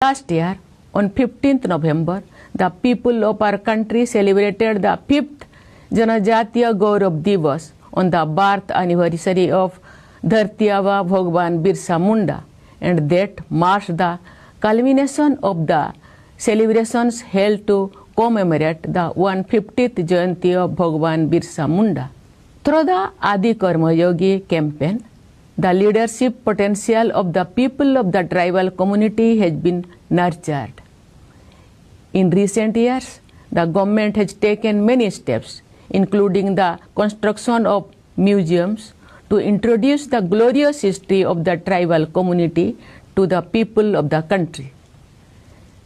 Last year, on 15th November, the people of our country celebrated the 5th Janajatiya Gaurav Divas on the birth anniversary of Dharti Aba Bhagwan Birsa Munda, and that marks the culmination of the celebrations held to commemorate the 150th Jayanti of Bhagwan Birsa Munda. Through the Adi Karma Yogi campaign, the leadership potential of the people of the tribal community has been nurtured. In recent years, the government has taken many steps, including the construction of museums, to introduce the glorious history of the tribal community to the people of the country.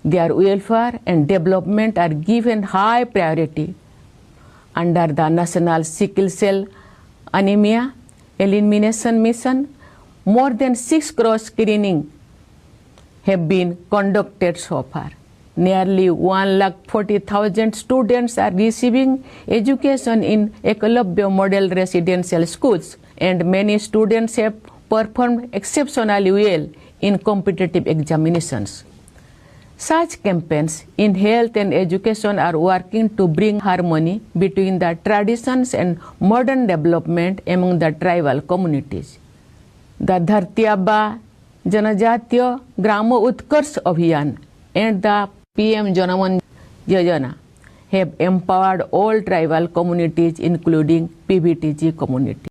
Their welfare and development are given high priority. Under the National Sickle Cell Anemia Elimination Mission, more than 6 crore screenings have been conducted so far. Nearly 140,000 students are receiving education in Ekalavya Model Residential Schools, and many students have performed exceptionally well in competitive examinations. Such campaigns in health and education are working to bring harmony between the traditions and modern development among the tribal communities. The Dharti Aba Janajatiya Grama Utkarsh Abhiyan and the PM Janaman Yojana have empowered all tribal communities, including PBTG community.